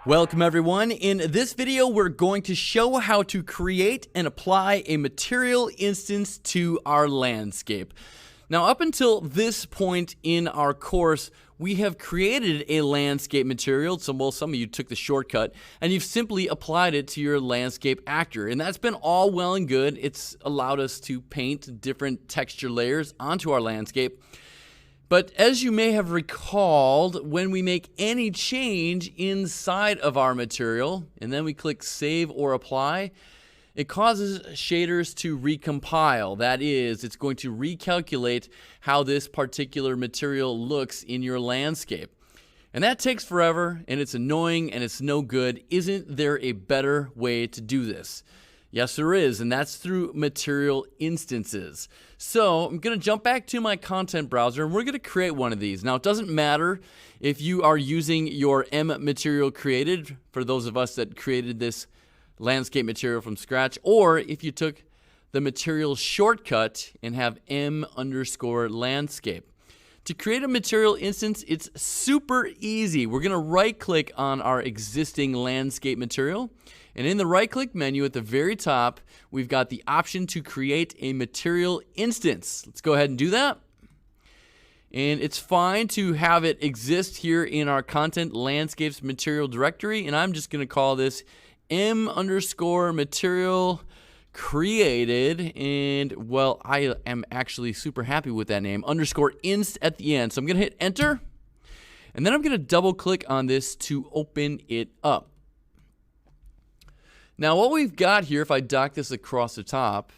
Welcome everyone. In this video, we're going to show how to create and apply a material instance to our landscape. Now, up until this point in our course, we have created a landscape material. Some of you took the shortcut and you've simply applied it to your landscape actor. And that's been all well and good. It's allowed us to paint different texture layers onto our landscape. But as you may have recalled, when we make any change inside of our material, and then we click Save or Apply, it causes shaders to recompile. That is, it's going to recalculate how this particular material looks in your landscape. And that takes forever, and it's annoying, and it's no good. Isn't there a better way to do this? Yes, there is, and that's through material instances. So I'm going to jump back to my content browser, and we're going to create one of these. Now, it doesn't matter if you are using your M material created, for those of us that created this landscape material from scratch, or if you took the material shortcut and have M_landscape. To create a material instance, it's super easy. We're going to right-click on our existing landscape material. And in the right-click menu at the very top, we've got the option to create a material instance. Let's go ahead and do that. And it's fine to have it exist here in our content landscapes material directory. And I'm just going to call this M_material created. And well, I am actually super happy with that name, _inst at the end. So I'm going to hit enter. And then I'm going to double click on this to open it up. Now what we've got here, if I dock this across the top,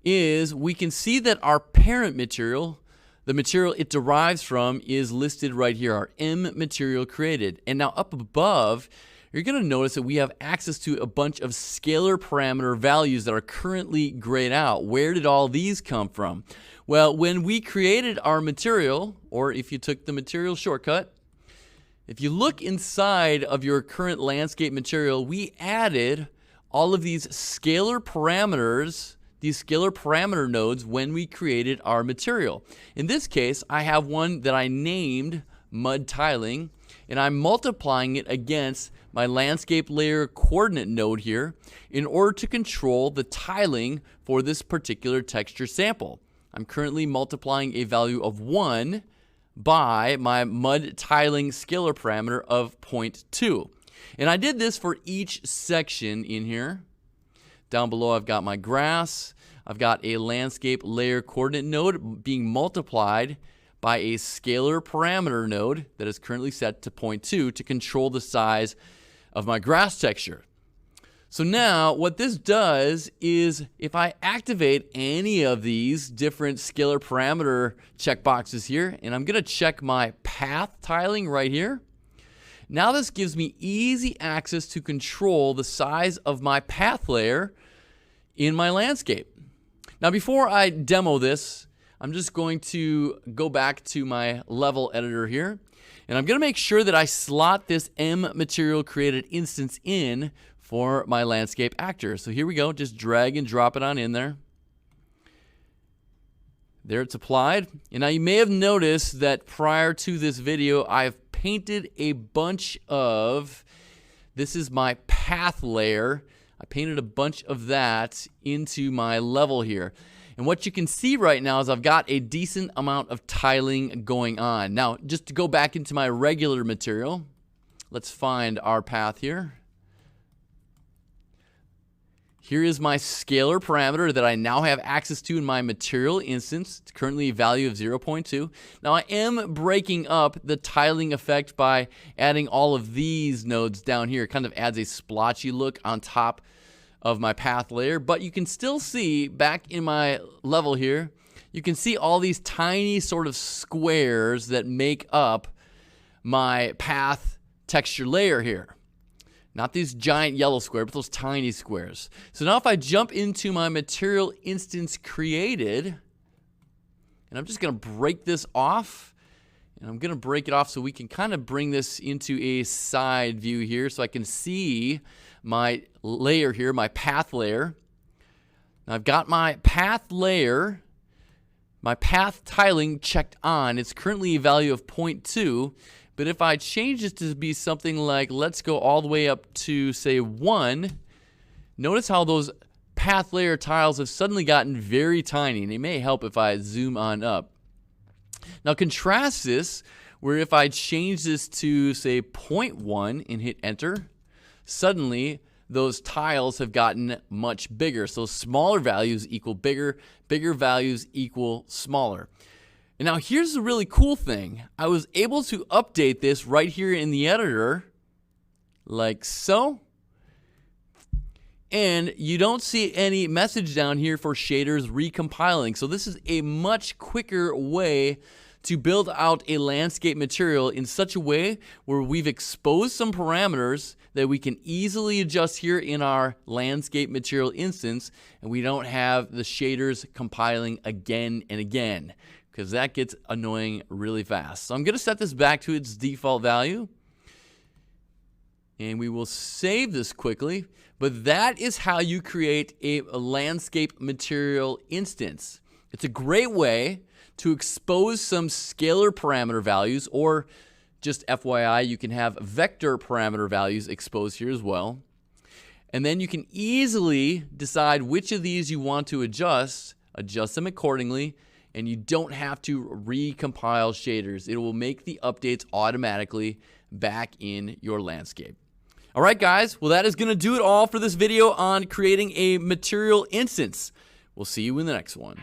is we can see that our parent material, the material it derives from, is listed right here, our M material created. And now up above, you're going to notice that we have access to a bunch of scalar parameter values that are currently grayed out. Where did all these come from? Well, when we created our material, or if you took the material shortcut, if you look inside of your current landscape material, we added all of these scalar parameters, these scalar parameter nodes, when we created our material. In this case, I have one that I named mud tiling, and I'm multiplying it against my landscape layer coordinate node here in order to control the tiling for this particular texture sample. I'm currently multiplying a value of 1 by my mud tiling scalar parameter of 0.2. And I did this for each section in here. Down below I've got my grass. I've got a landscape layer coordinate node being multiplied by a scalar parameter node that is currently set to 0.2 to control the size of my grass texture. So now what this does is if I activate any of these different scalar parameter checkboxes here, and I'm going to check my path tiling right here, now this gives me easy access to control the size of my path layer in my landscape. Now before I demo this, I'm just going to go back to my level editor here, and I'm going to make sure that I slot this M material created instance in for my landscape actor. So here we go, just drag and drop it on in there. There it's applied. And now you may have noticed that prior to this video, I've painted a bunch of, this is my path layer. I painted a bunch of that into my level here. And what you can see right now is I've got a decent amount of tiling going on. Now, just to go back into my regular material, let's find our path here. Here is my scalar parameter that I now have access to in my material instance. It's currently a value of 0.2. Now I am breaking up the tiling effect by adding all of these nodes down here. It kind of adds a splotchy look on top of my path layer. But you can still see back in my level here, you can see all these tiny sort of squares that make up my path texture layer here. Not these giant yellow squares, but those tiny squares. So now if I jump into my material instance created, and I'm just going to break this off, and I'm going to break it off so we can kind of bring this into a side view here so I can see my layer here, my path layer. Now I've got my path layer, my path tiling checked on. It's currently a value of 0.2. But if I change this to be something like, let's go all the way up to, say, 1, notice how those path layer tiles have suddenly gotten very tiny. And it may help if I zoom on up. Now contrast this, where if I change this to, say, 0.1 and hit enter, suddenly those tiles have gotten much bigger. So smaller values equal bigger, bigger values equal smaller. And now here's the really cool thing. I was able to update this right here in the editor, like so. And you don't see any message down here for shaders recompiling. So this is a much quicker way to build out a landscape material in such a way where we've exposed some parameters that we can easily adjust here in our landscape material instance, and we don't have the shaders compiling again and again, because that gets annoying really fast. So I'm going to set this back to its default value, and we will save this quickly. But that is how you create a landscape material instance. It's a great way to expose some scalar parameter values, or just FYI, you can have vector parameter values exposed here as well. And then you can easily decide which of these you want to adjust them accordingly, and you don't have to recompile shaders. It will make the updates automatically back in your landscape. All right, guys, well, that is going to do it all for this video on creating a material instance. We'll see you in the next one.